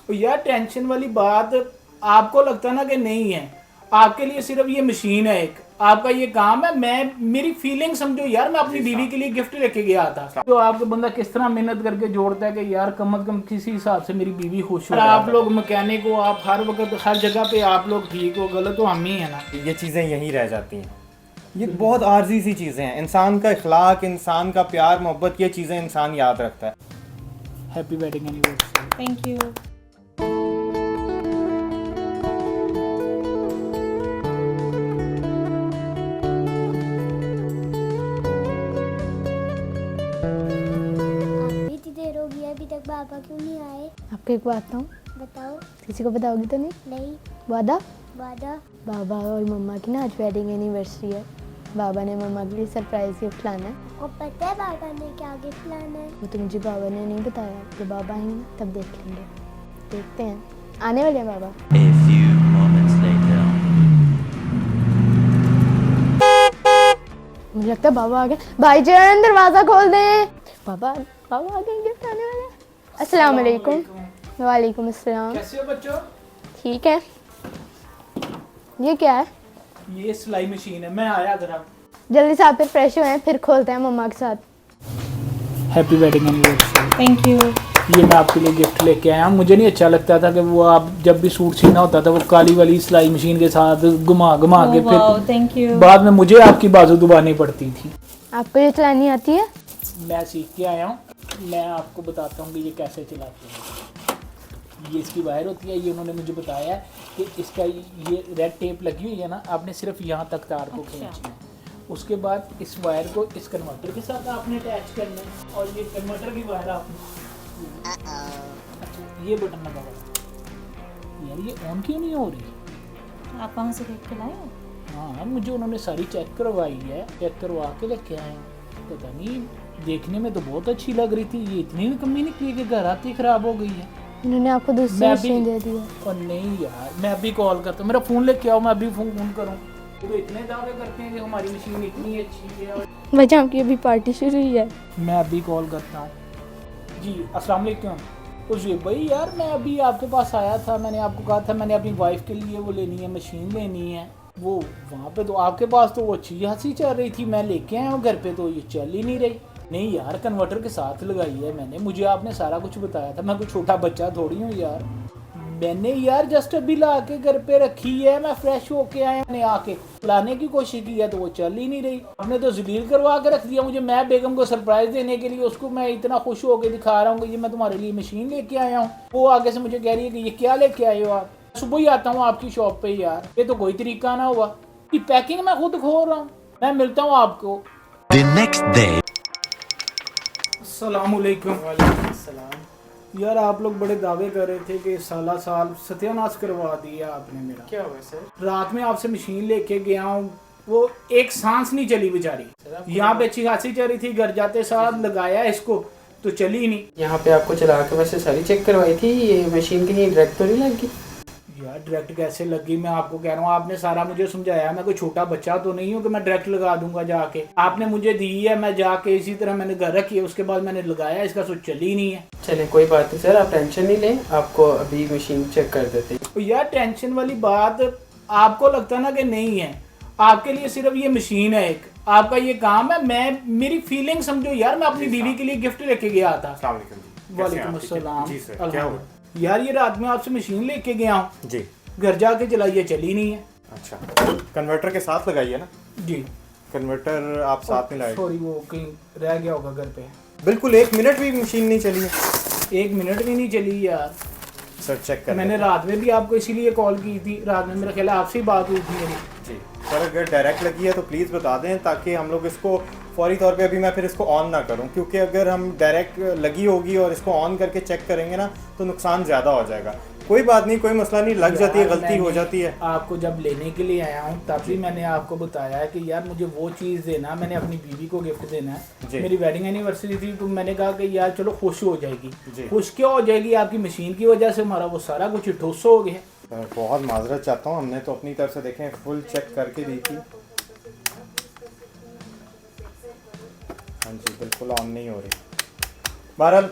और यार टेंशन वाली बात आपको लगता ना कि नहीं है, आपके लिए सिर्फ ये मशीन है, एक आपका ये काम है। मैं मेरी फीलिंग समझो यार, मैं अपनी बीवी के लिए गिफ्ट लेके गया था। तो आपका बंदा किस तरह मेहनत करके जोड़ता है कि यार कम से कम किसी हिसाब से मेरी बीवी खुश हो। आप लोग मैकेनिक हो, आप हर वक्त हर जगह पे आप लोग ठीक हो, गलत हो हम ही है ना। ये चीज़ें यहीं रह जाती हैं। ये बहुत आर्जी सी चीज़ें हैं। इंसान का इखलाक, इंसान का प्यार मोहब्बत, ये चीज़ें इंसान याद रखता है। Happy wedding anniversary. Thank you. इतनी देर हो गई है, अभी तक पापा क्यों नहीं आए? आपको एक बात बताऊँ? बताओ। किसी को बताओगी तो नहीं? नहीं। वादा? वादा। बाबा और मम्मा की ना आज वेडिंग एनिवर्सरी है। बाबा ने मम्मा के लिए सरप्राइज गिफ्ट लाना है। और पता है बाबा ने क्या गिफ्ट लाना है? वो तो मुझे बाबा ने नहीं बताया। जब बाबा आएंगे ना तब देख लेंगे। देखते हैं, आने वाले हैं बाबा। A few moments later. मुझे लगता है बाबा आ गए। भाईजान दरवाज़ा खोल दें। बाबा बाबा आ गए, गिफ्ट आने वाले हैं। अस्सलाम वालेकुम। वालेकुम अस्सलाम। कैसे हो बच्चों? ठीक है। ये क्या है? ये सिलाई मशीन है। मैं आया जरा। जल्दी से आप फ्रेश हुए हैं, फिर खोलते हैं मम्मा के साथ। Happy wedding anniversary. Thank you. ये मैं आपके लिए गिफ्ट लेके आया हूँ। मुझे नहीं अच्छा लगता था कि वो आप जब भी सूट सीना होता था वो काली वाली सिलाई मशीन के साथ घुमा घुमा के फिर थैंक यू। बाद में मुझे आपकी बाजू दबानी पड़ती थी। आपको ये चलानी आती है? मैं सीख के आया हूँ। मैं आपको बताता हूँ कि ये कैसे चलाते हैं। ये इसकी वायर होती है। ये उन्होंने मुझे बताया है कि इसका ये रेड टेप लगी हुई है ना, आपने सिर्फ यहाँ तक तार को खींचना है। उसके बाद इस वायर को इस कन्वर्टर के साथ आपने अटैच करना है और ये कन्वर्टर की वायर आपने अच्छा ये बटन लगा हुआ। यार ये ऑन क्यों नहीं हो रही? आप कहाँ से देख के लाए हो? हाँ मुझे उन्होंने सारी चेक करवाई है, चेक करवा के लेके आए हैं। पता नहीं, देखने में तो बहुत अच्छी लग रही थी, ये इतनी भी कमी निकली कि घर आती खराब हो गई है। इन्होंने आपको दूसरी मैं मशीन भी दे दी है। और नहीं यार, मैं अभी कॉल करता हूँ। मेरा फ़ोन लेके आओ, मैं अभी फ़ोन करूँ। तो इतने दावे करते हैं कि हमारी मशीन इतनी अच्छी है। और वजह आपकी अभी पार्टी शुरू हुई है। मैं अभी कॉल करता हूँ। जी अस्सलाम वालेकुम। जी भाई यार मैं अभी आपके पास आया था। मैंने आपको कहा था मैंने अपनी वाइफ के लिए वो लेनी है, मशीन लेनी है। वो वहाँ पे तो आपके पास तो वो अच्छी हंसी चल रही थी। मैं लेके आया हूँ घर पे तो ये चल ही नहीं रही। नहीं यार कन्वर्टर के साथ लगाई है मैंने, मुझे आपने सारा कुछ बताया था। मैं कोई छोटा बच्चा थोड़ी हूँ यार। मैंने यार जस्ट अभी ला के घर पे रखी है, मैं फ्रेश होके आया। मैंने आके लाने की कोशिश की है तो वो चल ही नहीं रही। आपने तो जलील करवा के रख दिया मुझे। मैं बेगम को सरप्राइज देने के लिए उसको मैं इतना खुश होके दिखा रहा हूँ कि ये मैं तुम्हारे लिए मशीन लेके आया हूँ। वो आगे से मुझे कह रही है कि ये क्या लेके आए हो आप? सुबह ही आता हूँ आपकी शॉप पे यार, ये तो कोई तरीका ना हुआ कि पैकिंग मैं खुद खोल रहा हूँ। मैं मिलता हूँ आपको। The next day. अस्सलाम वालेकुम। यार आप लोग बड़े दावे कर रहे थे कि साल सत्यानाश करवा दिया आपने मेरा। क्या हुआ सर? रात में आपसे मशीन लेके गया हूँ, वो एक सांस नहीं चली बेचारी। यहाँ पे अच्छी खासी चल रही थी, घर जाते साथ लगाया इसको तो चली ही नहीं। यहाँ पे आपको चला के वैसे सारी चेक करवाई थी, ये मशीन कहीं डायरेक्ट तो नहीं लग गई? यार डायरेक्ट कैसे लगी? मैं आपको कह रहा हूँ, आपने सारा मुझे समझाया। मैं कोई छोटा बच्चा तो नहीं हूँ कि मैं डायरेक्ट लगा दूंगा जाके। आपने मुझे दी है, मैं जाके इसी तरह मैंने घर रखी है, उसके बाद मैंने लगाया, इसका तो चली नहीं है। चले कोई बात नहीं सर, आप टेंशन नहीं लें, आपको अभी मशीन चेक कर देते हैं। तो यार टेंशन वाली बात आपको लगता ना कि नहीं है, आपके लिए सिर्फ ये मशीन है, एक आपका ये काम है। मैं मेरी फीलिंग समझो यार, मैं अपनी बीवी के लिए गिफ्ट लेके गया था। वालेकुम अस्सलाम। जी सर, क्या हुआ? यार ये रात में आपसे मशीन लेके गया हूँ, जी घर जाके चलाइए चली नहीं है। अच्छा, कन्वर्टर के साथ लगाई है ना? जी कन्वर्टर आप साथ में लाए? सॉरी वो कहीं रह गया होगा घर पे। बिल्कुल 1 मिनट भी मशीन नहीं चली है? 1 मिनट भी नहीं चली यार। सर चेक कर मैंने रात में भी आपको इसीलिए कॉल की थी। रात में मेरा ख्याल है आपसे ही बात हुई थी मेरी। जी सर, अगर डायरेक्ट लगी है तो प्लीज़ बता दें ताकि हम लोग इसको फौरी तौर पे अभी मैं फिर इसको ऑन ना करूं, क्योंकि अगर हम डायरेक्ट लगी होगी और इसको ऑन करके चेक करेंगे ना तो नुकसान ज़्यादा हो जाएगा। कोई बात नहीं, कोई मसला नहीं, लग जाती है, गलती हो जाती है। आपको जब लेने के लिए आया हूँ तभी मैंने आपको बताया है कि यार मुझे वो चीज़ देना, मैंने अपनी बीवी को गिफ्ट देना है। मेरी वेडिंग एनिवर्सरी थी तो मैंने कहा कि यार चलो खुश हो जाएगी। खुश क्या हो जाएगी? आपकी मशीन की वजह से हमारा वो सारा कुछ ठुस हो गया। बहुत माजरत चाहता हूँ, हमने तो अपनी तरफ से देखें फुल चेक करके दी थी। हाँ जी, बिल्कुल ऑन नहीं हो रही। बहरहाल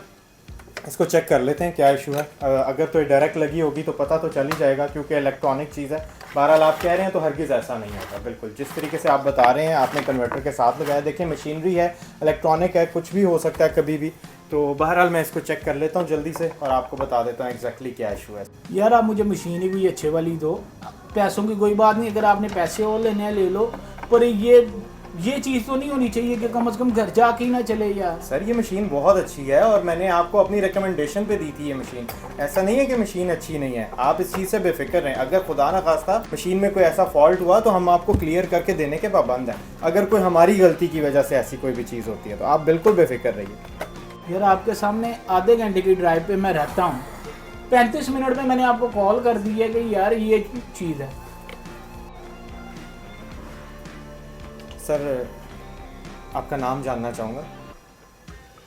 इसको चेक कर लेते हैं क्या इशू है। अगर तो ये डायरेक्ट लगी होगी तो पता तो चल ही जाएगा, क्योंकि इलेक्ट्रॉनिक चीज़ है। बहरहाल आप कह रहे हैं तो हरगिज़ ऐसा नहीं होता। बिल्कुल जिस तरीके से आप बता रहे हैं, आपने कन्वर्टर के साथ लगाया, देखिए मशीनरी है, इलेक्ट्रॉनिक है, कुछ भी हो सकता है कभी भी। तो बहरहाल मैं इसको चेक कर लेता हूँ जल्दी से और आपको बता देता हूँ एग्जैक्टली क्या इशू है। यार आप मुझे मशीन ही कोई अच्छे वाली दो, पैसों की कोई बात नहीं, अगर आपने पैसे और लेने हैं ले लो, पर ये चीज़ तो नहीं होनी चाहिए कि कम से कम घर जाके ही ना चले यार। सर ये मशीन बहुत अच्छी है और मैंने आपको अपनी रिकमेंडेशन पे दी थी ये मशीन। ऐसा नहीं है कि मशीन अच्छी नहीं है, आप इस चीज़ से बेफिक्र रहें। अगर खुदा ना खास्ता मशीन में कोई ऐसा फॉल्ट हुआ तो हम आपको क्लियर करके देने के पाबंद हैं। अगर कोई हमारी गलती की वजह से ऐसी कोई भी चीज़ होती है तो आप बिल्कुल बेफिक्र रहिए। यार आपके सामने आधे घंटे की ड्राइव पे मैं रहता हूँ, 35 मिनट में मैंने आपको कॉल कर दी है कि यार ये चीज़ है। सर आपका नाम जानना चाहूँगा।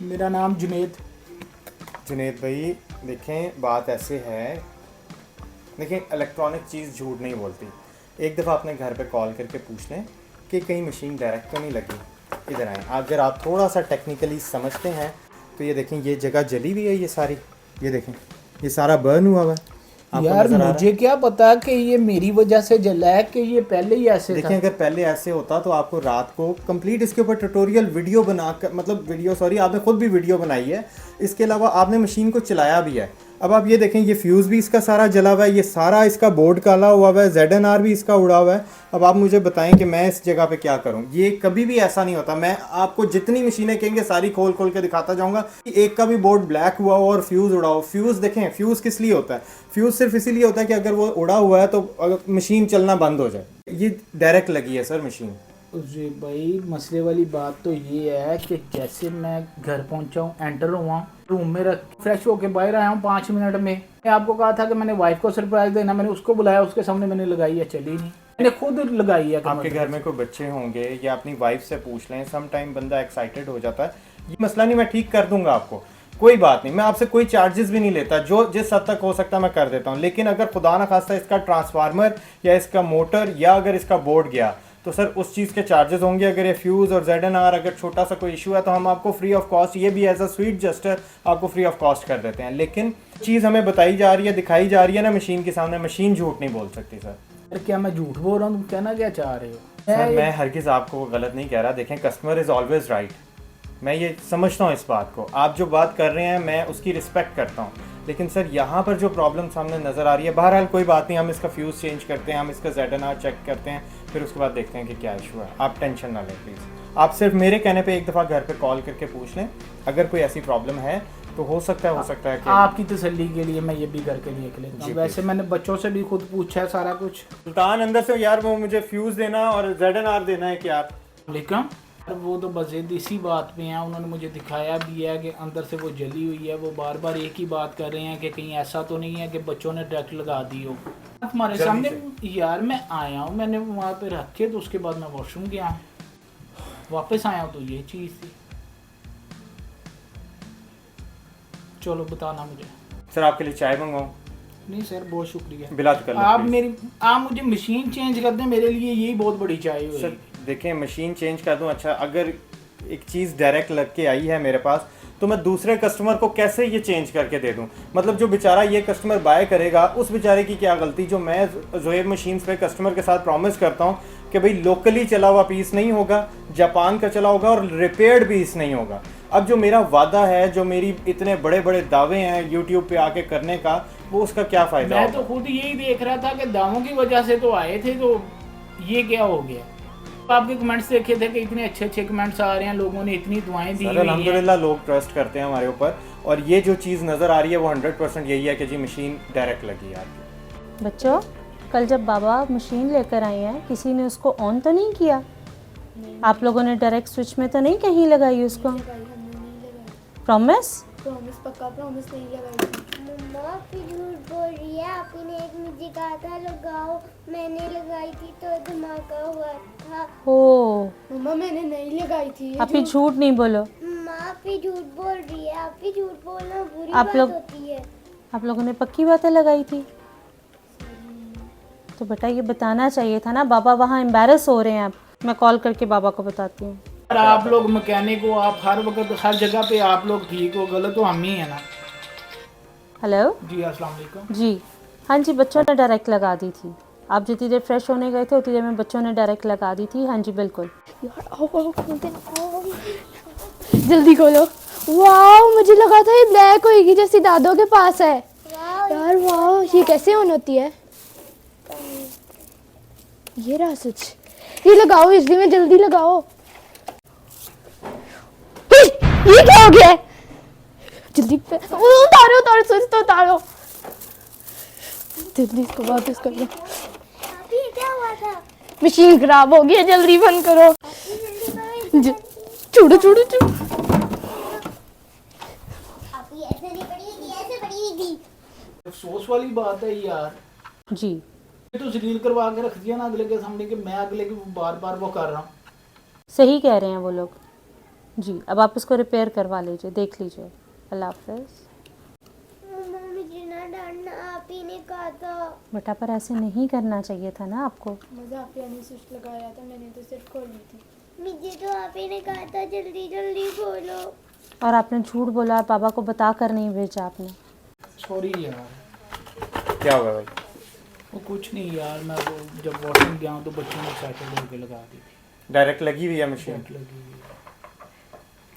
मेरा नाम जुनेद। जुनेद भाई देखें बात ऐसे है, देखें इलेक्ट्रॉनिक चीज़ झूठ नहीं बोलती। एक दफ़ा अपने घर पे कॉल करके पूछ लें कि कहीं मशीन डायरेक्ट तो नहीं लगी। इधर आएँ, अगर आप थोड़ा सा टेक्निकली समझते हैं तो ये देखें ये जगह जली हुई है, ये सारी, ये देखें ये सारा बर्न हुआ हुआ है। आपको यार नज़र आ रहा है? मुझे क्या पता कि ये मेरी वजह से जला है कि ये पहले ही ऐसे देखिए था। अगर पहले ऐसे होता तो आपको रात को कंप्लीट इसके ऊपर ट्यूटोरियल वीडियो बना कर, मतलब वीडियो सॉरी आपने खुद भी वीडियो बनाई है, इसके अलावा आपने मशीन को चलाया भी है। अब आप ये देखें ये फ्यूज़ भी इसका सारा जला हुआ है, ये सारा इसका बोर्ड काला हुआ है, ZNR भी इसका उड़ा हुआ है। अब आप मुझे बताएं कि मैं इस जगह पे क्या करूं। ये कभी भी ऐसा नहीं होता, मैं आपको जितनी मशीनें कहेंगे सारी खोल खोल के दिखाता जाऊंगा कि एक का भी बोर्ड ब्लैक हुआ हो और फ्यूज़ उड़ा हो। फ्यूज़ देखें, फ्यूज़ किस लिए होता है? फ्यूज़ सिर्फ इसीलिए होता है कि अगर वो उड़ा हुआ है तो अगर मशीन चलना बंद हो जाए। ये डायरेक्ट लगी है सर मशीन। जी भाई मसले वाली बात तो ये है कि जैसे मैं घर पहुंचा हूँ, एंटर हुआ रूम में रख फ्रेश होके बाहर आया हूँ 5 मिनट में। मैं आपको कहा था कि मैंने वाइफ को सरप्राइज देना, मैंने उसको बुलाया, उसके सामने मैंने लगाई है, चली नहीं, मैंने खुद लगाई है। आपके घर में कोई बच्चे होंगे या अपनी वाइफ से पूछ लें, सम टाइम बंदा एक्साइटेड हो जाता है। ये मसला नहीं, मैं ठीक कर दूंगा आपको, कोई बात नहीं। मैं आपसे कोई चार्जेस भी नहीं लेता, जो जिस हद तक हो सकता है मैं कर देता हूँ। लेकिन अगर खुदा ना खास्ता इसका ट्रांसफार्मर या इसका मोटर या अगर इसका बोर्ड गया तो सर उस चीज़ के चार्जेस होंगे। अगर ये फ्यूज़ और ZNR अगर छोटा सा कोई इशू है तो हम आपको फ्री ऑफ कॉस्ट, ये भी एज अ स्वीट जस्टर आपको फ्री ऑफ कॉस्ट कर देते हैं। लेकिन चीज़ हमें बताई जा रही है, दिखाई जा रही है ना मशीन के सामने, मशीन झूठ नहीं बोल सकती सर। सर क्या मैं झूठ बोल रहा हूँ? तुम कहना क्या चाह रहे हो? सर मैं हरगिज़ आपको गलत नहीं कह रहा। देखें कस्टमर इज़ ऑलवेज राइट, मैं ये समझता हूँ इस बात को। आप जो बात कर रहे हैं मैं उसकी रिस्पेक्ट करता हूँ, लेकिन सर यहाँ पर जो प्रॉब्लम सामने नज़र आ रही है, बहरहाल कोई बात नहीं, हम इसका फ्यूज़ चेंज करते हैं, हम इसका ZNR चेक करते हैं, फिर उसके बाद देखते हैं कि क्या इशू है। आप टेंशन ना लें प्लीज़। आप सिर्फ मेरे कहने पे एक दफ़ा घर पे कॉल करके पूछ लें, अगर कोई ऐसी प्रॉब्लम है तो हो सकता है कि आपकी तसल्ली के लिए मैं ये भी करके देख लेता हूँ। वैसे मैंने बच्चों से भी खुद पूछा है सारा कुछ। सुल्तान अंदर से यार वो मुझे फ्यूज़ देना और ZNR देना है कि आप। लेकिन वो तो बस इसी बात पे हैं, उन्होंने मुझे दिखाया भी है कि अंदर से वो जली हुई है। वो बार बार एक ही बात कर रहे हैं कि कहीं ऐसा तो नहीं है कि बच्चों ने डायरेक्ट लगा दी हो हमारे सामने। यार मैं आया हूँ, मैंने वहाँ पे रखे तो उसके बाद मैं वॉशरूम गया, वापस आया हूँ तो ये चीज़ थी। चलो बताना मुझे। सर आपके लिए चाय मंगवाऊँ? नहीं सर बहुत शुक्रिया, बिलात कर लो आप please। आप मुझे मशीन चेंज कर दें, मेरे लिए यही बहुत बड़ी चाय हुई। सर देखें मशीन चेंज कर दूं, अच्छा अगर एक चीज़ डायरेक्ट लग के आई है मेरे पास तो मैं दूसरे कस्टमर को कैसे ये चेंज करके दे दूं? मतलब जो बेचारा ये कस्टमर बाय करेगा उस बेचारे की क्या गलती, जो मैं ज़ोएब मशीन्स पे कस्टमर के साथ प्रॉमिस करता हूं कि भाई लोकली चला हुआ पीस नहीं होगा, जापान का चला होगा और रिपेयर्ड पीस नहीं होगा। अब जो मेरा वादा है, जो मेरी इतने बड़े बड़े दावे हैं यूट्यूब पे आके करने का, वो उसका क्या फ़ायदा? मैं तो खुद यही देख रहा था कि दावों की वजह से तो आए थे, तो ये क्या हो गया? आपके कमेंट्स देखे थे कि इतने अच्छे अच्छे कमेंट्स आ रहे हैं, लोगों ने इतनी दुआएं दी हुई हैं। अल्हम्दुलिल्लाह लोग ट्रस्ट करते हैं हमारे ऊपर, और ये जो चीज़ नज़र आ रही है वो 100% यही है कि जी मशीन डायरेक्ट लगी है आपकी। बच्चों कल जब बाबा मशीन लेकर आए हैं किसी ने उसको ऑन तो नहीं किया? आप लोगों ने डायरेक्ट स्विच में तो नहीं कहीं लगाई उसको? प्रॉमिस? प्रॉमिस पक्का प्रॉमिस नहीं लगाई। मम्मा फिर झूठ बोल रही है, आपी ने एक मुझे कहा था लगाओ, मैंने लगाई थी तो धमाका हुआ था। ओ मम्मा मैंने नहीं लगाई थी। आप ही झूठ नहीं बोलो। माँ आप झूठ बोल रही है, आप ही झूठ बोलना बुरी आप बात लोग- होती है। आप लोगों ने पक्की बातें लगाई थी तो बेटा ये बताना चाहिए था ना। बाबा वहाँ एम्बैरस हो रहे हैं। अब मैं कॉल करके बाबा को बताती हूँ। और आप लोग मैकेनिक हो, आप हर वक्त हर जगह पे आप लोग ठीक हो, गलत तो हम ही है ना। हेलो जी अस्सलाम वालेकुम। जी हाँ जी, बच्चों ने डायरेक्ट लगा दी थी। आप जितनी देर फ्रेश होने गए थे उतनी देर में बच्चों ने डायरेक्ट लगा दी थी। हाँ जी बिल्कुल। यार आओ आओ खोलते हैं, आओ। जल्दी खोलो। वाह, मुझे लगा था ये ब्लैक होएगी जैसी दादों के पास है। यार वाह, ये कैसे ऑन होती है? ये रहा स्विच। ये लगाओ बिजली में, जल्दी लगाओ। ये क्या हो गया? जल्दी उतारो उतारो, स्विच तो उतारो। जल्दी इसको वापस कर लो। अभी क्या हुआ था? मशीन खराब हो गई है, जल्दी बंद करो। छोड़ो छोड़ो छोड़ो। अभी ऐसे नहीं पड़ी, ऐसे पड़ी थी। अफसोस वाली बात है यार, जी ये तो जलील करवा के रख दिया ना अगले के सामने कि मैं अगले की बार बार वो कर रहा हूँ। सही कह रहे हैं वो लोग। जी अब आप इसको रिपेयर करवा लीजिए, देख लीजिए। अल्लाह हाफिज़। मम्मी जी ना डांटना, आप ही ने कहा था। बेटा पर ऐसे नहीं करना चाहिए था ना आपको। मजाक यानी स्विच लगाया था मैंने, तो सिर्फ खोल ली थी। मुझे तो आप ही ने कहा था जल्दी जल्दी खोलो। और आपने झूठ बोला, पापा को बता कर नहीं भेजा आपने। सॉरी यार। क्या होगा भाई? वो कुछ नहीं यार, मैं वो जब वॉशिंग गया हूँ तो बच्चों ने सैटरडे होके लगा दी थी। डायरेक्ट लगी हुई है मशीन? लगी हुई है।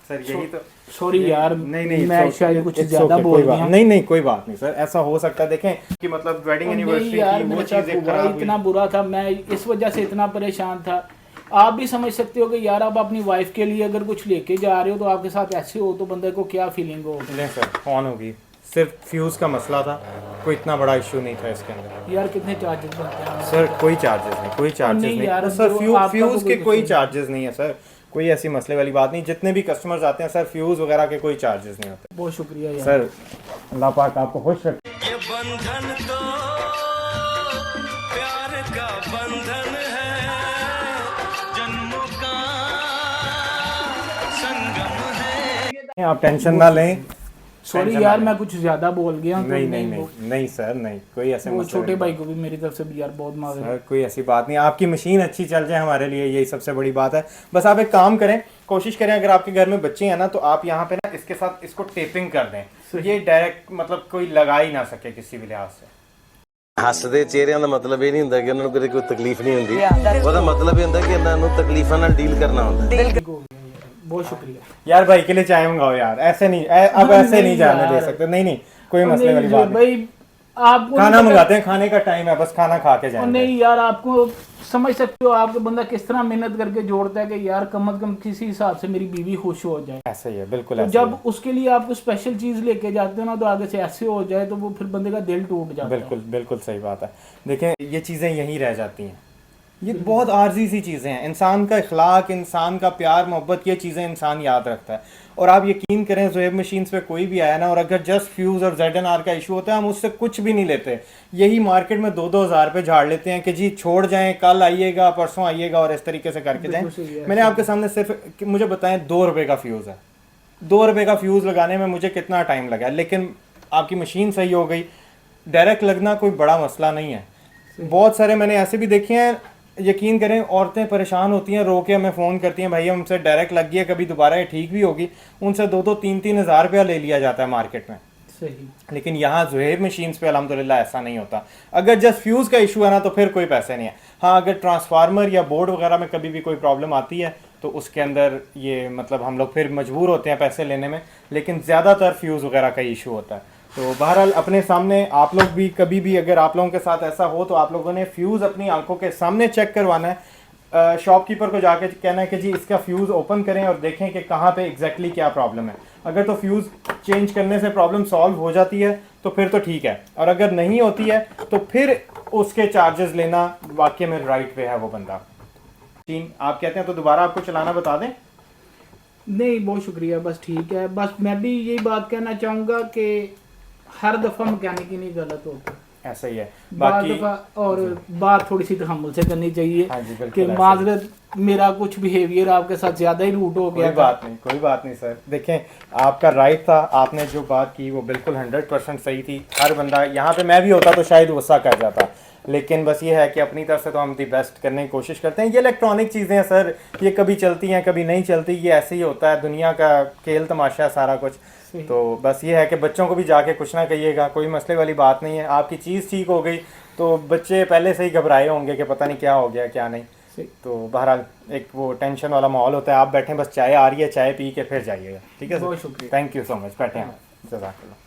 सर यही तो। सॉरी यार, नहीं मैं शायद कुछ it's ज्यादा okay, बोल कोई गया बात हूँ। नहीं, कोई बात नहीं सर, ऐसा हो सकता है। देखें कि मतलब वेडिंग नहीं एनिवर्सरी यार, की वो मेरे साथ चीजें हुआ खराब इतना हुई। बुरा था, मैं इस वजह से इतना परेशान था। आप भी समझ सकते हो कि यार आप अपनी वाइफ के लिए अगर कुछ लेके जा रहे हो तो आपके साथ ऐसे हो तो बंदे को क्या फीलिंग हो। नहीं सर, ऑन होगी। सिर्फ फ्यूज़ का मसला था, कोई इतना बड़ा इशू नहीं था इसके अंदर। यार कितने चार्जेस बनते हैं? सर कोई चार्जेस नहीं, कोई चार्जेस नहीं नहीं। यार, और सर जो आपका फ्यूज़ तो के कोई कोई कसूर चार्जेस नहीं है सर, कोई ऐसी मसले वाली बात नहीं। जितने भी कस्टमर्स आते हैं सर, फ्यूज़ वगैरह के कोई चार्जेस नहीं होते। बहुत शुक्रिया यार। सर अल्लाह पाक आपको खुश रखे। ये बंधन तो प्यार का बंधन है, जन्मों का संगम है। आप टेंशन ना लें। सॉरी टेंशन यार, ना मैं कुछ ज्यादा बोल गया हूँ तो नहीं सर, नहीं कोई ऐसे वो मसले छोटे वाली भाई को भी मेरी तरफ से भी यार बहुत माफी। सर कोई ऐसी बात नहीं। आपकी मशीन अच्छी चल जाए हमारे लिए यही सबसे बड़ी बात है। बस आप एक काम करें, कोशिश करें, अगर आपके घर में बच्चे हैं ना तो आप यहाँ पे ना इसके साथ इसको टेपिंग कर दें। ये डायरेक्ट मतलब कोई लगा ही ना सके किसी भी लिहाज से। ਹੱਸਦੇ ਚਿਹਰਿਆਂ ਦਾ ਮਤਲਬ ਇਹ ਨਹੀਂ ਹੁੰਦਾ ਕਿ ਉਹਨਾਂ ਨੂੰ ਕੋਈ ਤਕਲੀਫ ਨਹੀਂ ਹੁੰਦੀ, ਉਹਦਾ ਮਤਲਬ ਇਹ ਹੁੰਦਾ ਕਿ ਇਹਨਾਂ ਨੂੰ ਤਕਲੀਫਾਂ ਨਾਲ ਡੀਲ ਕਰਨਾ ਹੁੰਦਾ। बहुत शुक्रिया यार भाई के लिए चाय मंगाओ यार, ऐसे नहीं अब ऐसे नहीं जाने दे सकते। नहीं कोई मसले वाली बात नहीं। भाई आपको खाना मंगाते हैं, खाने का टाइम है, बस खाना खा के और जाएंगे। नहीं यार, आपको समझ सकते हो आपका बंदा किस तरह मेहनत करके जोड़ता है कि यार कम से कम किसी हिसाब से मेरी बीवी खुश हो जाए। ऐसा ही है, बिल्कुल तो ऐसा जब ही है। उसके लिए आपको स्पेशल चीज लेके जाते हो ना तो आगे से ऐसे हो जाए तो वो फिर बंदे का दिल टूट जाता है। बिल्कुल सही बात है। देखें ये चीज़ें यहीं रह जाती हैं, ये बहुत आर्जी सी चीज़ें हैं। इंसान का इखलाक, इंसान का प्यार मोहब्बत, ये चीज़ें इंसान याद रखता है। और आप यकीन करें, ज़ुहैब मशीन्स पे कोई भी आया ना और अगर जस्ट फ्यूज़ और ZNR का इशू होता है, हम उससे कुछ भी नहीं लेते। यही मार्केट में 2-2 हज़ार रुपये झाड़ लेते हैं कि जी छोड़ जाएं, कल आइएगा, परसों आइएगा, और इस तरीके से करके जाएं। मैंने आपके सामने सिर्फ मुझे बताएं 2 रुपये का फ्यूज़ है, 2 रुपये का फ्यूज़ लगाने में मुझे कितना टाइम लगा, लेकिन आपकी मशीन सही हो गई। डायरेक्ट लगना कोई बड़ा मसला नहीं है। बहुत सारे मैंने ऐसे भी देखे हैं, यकीन करें, औरतें परेशान होती हैं, रो के हमें फ़ोन करती हैं, भाई हमसे डायरेक्ट लग गई है, कभी दोबारा ये ठीक भी होगी। उनसे 2-2, 3-3 हज़ार रुपया ले लिया जाता है मार्केट में। सही। लेकिन यहाँ ज़ुहैब मशीन्स पे अल्हम्दुलिल्लाह ऐसा नहीं होता। अगर जस्ट फ्यूज़ का इशू है ना तो फिर कोई पैसे नहीं है। हाँ, अगर ट्रांसफार्मर या बोर्ड वगैरह में कभी भी कोई प्रॉब्लम आती है तो उसके अंदर ये मतलब हम लोग फिर मजबूर होते हैं पैसे लेने में, लेकिन ज़्यादातर फ्यूज़ वगैरह का इशू होता है। तो बहरहाल अपने सामने आप लोग भी कभी भी अगर आप लोगों के साथ ऐसा हो तो आप लोगों ने फ्यूज़ अपनी आंखों के सामने चेक करवाना है। शॉपकीपर को जाके कहना है कि जी इसका फ्यूज़ ओपन करें और देखें कि कहाँ पे एग्जैक्टली क्या प्रॉब्लम है। अगर तो फ्यूज़ चेंज करने से प्रॉब्लम सॉल्व हो जाती है तो फिर तो ठीक है, और अगर नहीं होती है तो फिर उसके चार्जेस लेना वाकई में राइट पे है वो बंदा। आप कहते हैं तो दोबारा आपको चलाना बता दें? नहीं बहुत शुक्रिया, बस ठीक है। बस मैं भी यही बात कहना चाहूँगा कि हर दफ़ा मैकेनिक ही नहीं गलत होता, ऐसा ही है। बाकी और बात थोड़ी सी तहम्मुल से करनी चाहिए। हाँ जी, बिल्कुल कि ऐसा ही। माजरत मेरा कुछ बिहेवियर आपके साथ ज़्यादा ही रूट हो गया। कोई बात नहीं सर। देखें आपका राइट था, आपने जो बात की वो बिल्कुल 100% सही थी। हर बंदा यहाँ पे, मैं भी होता तो शायद गुस्सा कर जाता, लेकिन बस ये है कि अपनी तरफ से तो हम दी बेस्ट करने की कोशिश करते हैं। ये इलेक्ट्रॉनिक चीज़ें हैं सर, ये कभी चलती हैं कभी नहीं चलती, ये ऐसे ही होता है, दुनिया का खेल तमाशा है सारा कुछ। सही। तो बस ये है कि बच्चों को भी जाके कुछ ना कहिएगा, कोई मसले वाली बात नहीं है। आपकी चीज़ ठीक हो गई तो बच्चे पहले से ही घबराए होंगे कि पता नहीं क्या हो गया क्या नहीं। सही। तो बहरहाल एक वो टेंशन वाला माहौल होता है। आप बैठें, बस चाय आ रही है, चाय पी के फिर जाइएगा, ठीक है सर? बहुत शुक्रिया। थैंक यू सो मच, बैठे हैं। जज़ाकल्लाह।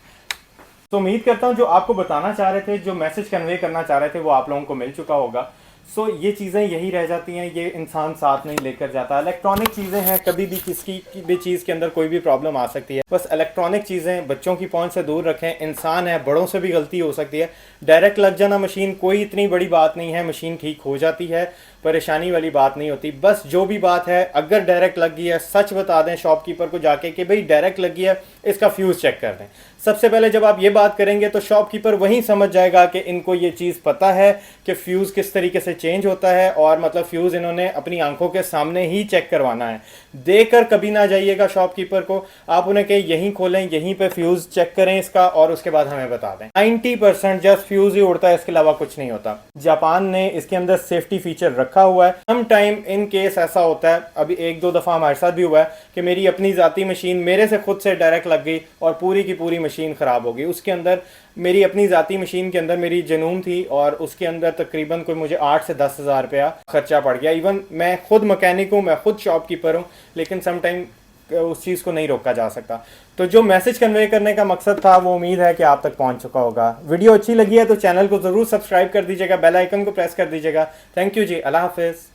तो उम्मीद करता हूँ जो आपको बताना चाह रहे थे, जो मैसेज कन्वे करना चाह रहे थे, वो आप लोगों को मिल चुका होगा। सो ये चीज़ें यही रह जाती हैं, ये इंसान साथ नहीं लेकर जाता। इलेक्ट्रॉनिक चीज़ें हैं, कभी भी किसी भी चीज़ के अंदर कोई भी प्रॉब्लम आ सकती है। बस इलेक्ट्रॉनिक चीज़ें बच्चों की पहुंच से दूर रखें। इंसान है, बड़ों से भी गलती हो सकती है। डायरेक्ट लग जाना मशीन कोई इतनी बड़ी बात नहीं है, मशीन ठीक हो जाती है, परेशानी वाली बात नहीं होती। बस जो भी बात है, अगर डायरेक्ट लग गई है सच बता दें शॉपकीपर को जाके कि भाई डायरेक्ट लगी है, इसका फ्यूज़ चेक कर दें। सबसे पहले जब आप ये बात करेंगे तो शॉपकीपर वहीं समझ जाएगा कि इनको ये चीज़ पता है कि फ्यूज़ किस तरीके से चेंज होता है, और मतलब फ्यूज़ इन्होंने अपनी आंखों के सामने ही चेक करवाना है। देकर कभी ना जाइएगा शॉपकीपर को, आप उन्हें कहें यहीं खोलें, यहीं पे फ्यूज़ चेक करें इसका, और उसके बाद हमें बता दें। 90% जस्ट फ्यूज़ ही उड़ता है, इसके अलावा कुछ नहीं होता। जापान ने इसके अंदर सेफ्टी फीचर रखा हुआ है। सम टाइम इन केस ऐसा होता है, अभी 1-2 दफ़ा हमारे साथ भी हुआ है कि मेरी अपनी ज़ाती मशीन मेरे से खुद से डायरेक्ट लग गई और पूरी की पूरी मशीन ख़राब हो गई। उसके अंदर मेरी अपनी ज़ाती मशीन के अंदर मेरी जनून थी, और उसके अंदर तकरीबन कोई मुझे 8 से 10 हज़ार रुपया खर्चा पड़ गया। इवन मैं खुद मैकेनिक हूँ, मैं खुद शॉपकीपर हूँ, लेकिन सम टाइम उस चीज़ को नहीं रोका जा सकता। तो जो मैसेज कन्वे करने का मकसद था वो उम्मीद है कि आप तक पहुंच चुका होगा। वीडियो अच्छी लगी है तो चैनल को ज़रूर सब्सक्राइब कर दीजिएगा, बेल आइकन को प्रेस कर दीजिएगा। थैंक यू जी, अल्लाह हाफिज़।